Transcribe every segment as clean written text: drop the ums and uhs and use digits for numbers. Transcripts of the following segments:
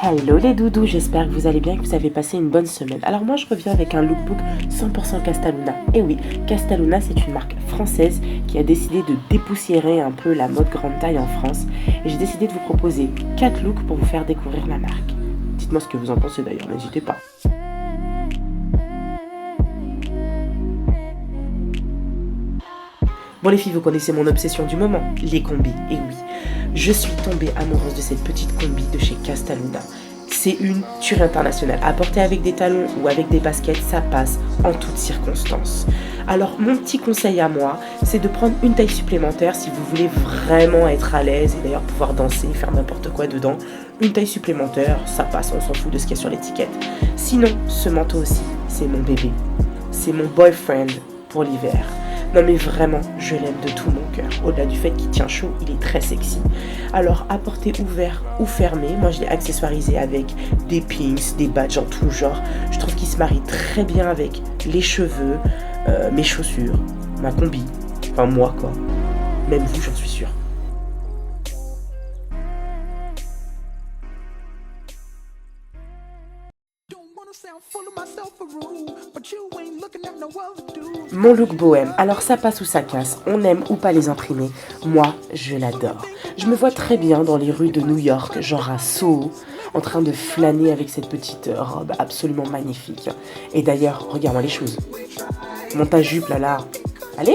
Hello les doudous, j'espère que vous allez bien et que vous avez passé une bonne semaine. Alors moi je reviens avec un lookbook 100% Castaluna. Et oui, Castaluna c'est une marque française qui a décidé de dépoussiérer un peu la mode grande taille en France. Et j'ai décidé de vous proposer 4 looks pour vous faire découvrir la marque. Dites-moi ce que vous en pensez d'ailleurs, n'hésitez pas. Bon les filles, vous connaissez mon obsession du moment, les combis. Et oui, je suis tombée amoureuse de cette petite combi de chez Castaluna. C'est une tuerie internationale. À porter avec des talons ou avec des baskets, ça passe en toutes circonstances. Alors mon petit conseil à moi, c'est de prendre une taille supplémentaire si vous voulez vraiment être à l'aise et d'ailleurs pouvoir danser, faire n'importe quoi dedans. Une taille supplémentaire, ça passe, on s'en fout de ce qu'il y a sur l'étiquette. Sinon, ce manteau aussi, c'est mon bébé. C'est mon boyfriend pour l'hiver. Non mais vraiment, je l'aime de tout mon cœur. Au-delà du fait qu'il tient chaud, il est très sexy. Alors, à porter ouvert ou fermé, moi je l'ai accessoirisé avec des pins, des badges en tout genre. Je trouve qu'il se marie très bien avec les cheveux, mes chaussures, ma combi. Enfin moi quoi. Même vous, j'en suis sûre. Mon look bohème, alors ça passe ou ça casse, on aime ou pas les imprimés, moi je l'adore. Je me vois très bien dans les rues de New York, genre à Soho, en train de flâner avec cette petite robe absolument magnifique. Et d'ailleurs, regarde-moi les choses. Monte ta jupe là. Allez,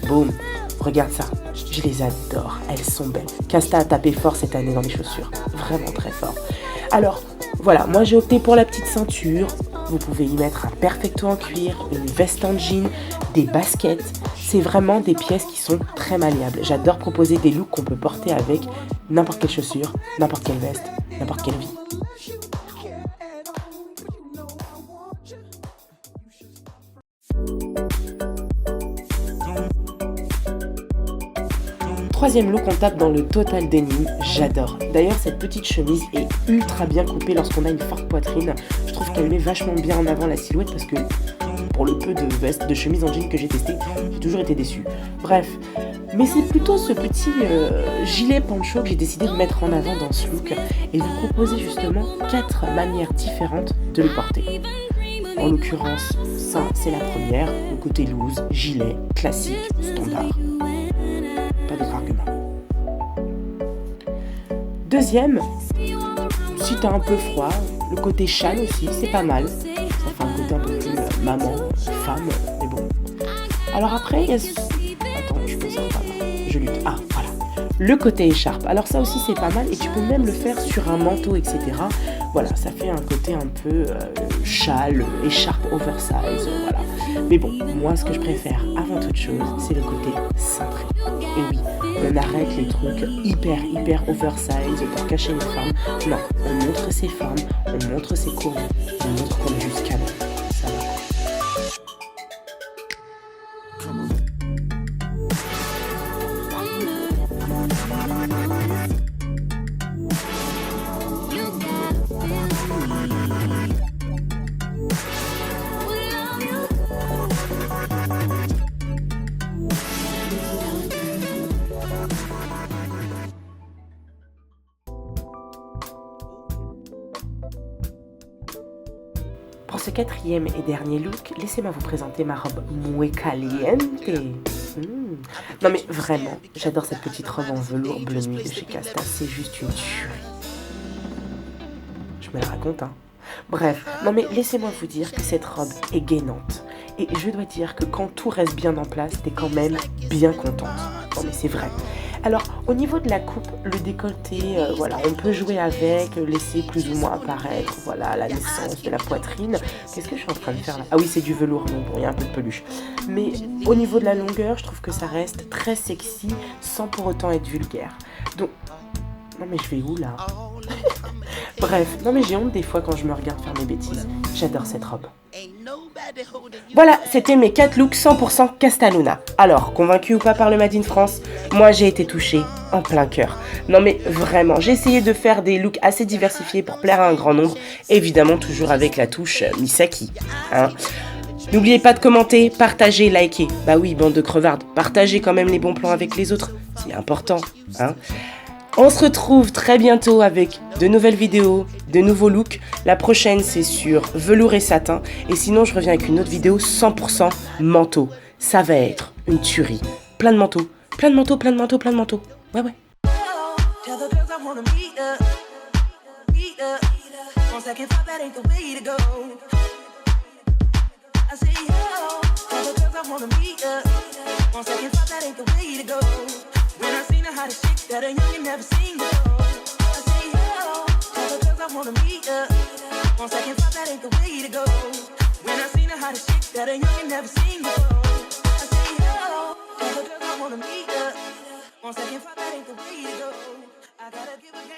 boum, regarde ça, je les adore, elles sont belles. Casta a tapé fort cette année dans les chaussures, vraiment très fort. Alors, voilà, moi j'ai opté pour la petite ceinture. Vous pouvez y mettre un perfecto en cuir, une veste en jean, des baskets. C'est vraiment des pièces qui sont très malléables. J'adore proposer des looks qu'on peut porter avec n'importe quelle chaussure, n'importe quelle veste, n'importe quelle vie. Troisième look, on tape dans le total denim, j'adore. D'ailleurs, cette petite chemise est ultra bien coupée lorsqu'on a une forte poitrine. Je trouve qu'elle met vachement bien en avant la silhouette parce que pour le peu de vestes, de chemises en jean que j'ai testé, j'ai toujours été déçue. Bref, mais c'est plutôt ce petit gilet poncho que j'ai décidé de mettre en avant dans ce look et vous proposer justement 4 manières différentes de le porter. En l'occurrence, ça c'est la première, le côté loose, gilet, classique, standard. Pas d'autre argument. Deuxième, si t'as un peu froid, le côté châle aussi, c'est pas mal. Ça fait un côté un peu plus maman, femme, mais bon. Alors après, il y a... Attends, je peux ça pas là. Je lutte. Ah, voilà. Le côté écharpe. Alors ça aussi, c'est pas mal et tu peux même le faire sur un manteau, etc. Voilà, ça fait un côté un peu châle, écharpe oversize, voilà. Mais bon, moi, ce que je préfère, avant toute chose, c'est le côté cintré. Et oui, on arrête les trucs hyper oversize pour cacher les formes. Non, on montre ses formes, on montre ses courbes, on montre qu'on est jusqu'à là. Ça va. Pour ce quatrième et dernier look, laissez-moi vous présenter ma robe muy caliente. Non mais vraiment, j'adore cette petite robe en velours bleu nuit de chez Casta, c'est juste une tuerie. Je me la raconte, hein. Bref, non mais laissez-moi vous dire que cette robe est gainante. Et je dois dire que quand tout reste bien en place, t'es quand même bien contente. Non mais c'est vrai. Alors, au niveau de la coupe, le décolleté, voilà, on peut jouer avec, laisser plus ou moins apparaître, voilà, la naissance de la poitrine. Qu'est-ce que je suis en train de faire là? Ah oui, c'est du velours, donc bon, il y a un peu de peluche. Mais au niveau de la longueur, je trouve que ça reste très sexy, sans pour autant être vulgaire. Donc, non mais je vais où là? Bref, non mais j'ai honte des fois quand je me regarde faire mes bêtises. J'adore cette robe. Voilà, c'était mes 4 looks 100% Castaluna. Alors, convaincu ou pas par le Made in France, moi j'ai été touchée en plein cœur. Non mais vraiment, j'ai essayé de faire des looks assez diversifiés pour plaire à un grand nombre, évidemment toujours avec la touche Misaki. Hein. N'oubliez pas de commenter, partager, liker. Bah oui, bande de crevardes, partagez quand même les bons plans avec les autres, c'est important. Hein. On se retrouve très bientôt avec de nouvelles vidéos, de nouveaux looks. La prochaine, c'est sur velours et satin. Et sinon, je reviens avec une autre vidéo 100% manteau. Ça va être une tuerie. Plein de manteaux, plein de manteaux, plein de manteaux, plein de manteaux. Ouais, ouais. Tell the girls I wanna meet up, meet up. One second thought that ain't the way to go. I say hello. Tell the girls I wanna meet up. One second thought that ain't the way to go. When I seen a hottest chick that a youngin' never seen before. I say hello. Tell the girls I wanna meet up. One second thought that ain't the way to go. When I seen a hottest chick that a youngin' never seen before. I say hello. Tell the girls I wanna meet up. One second thought that ain't the way to go. I gotta give a game.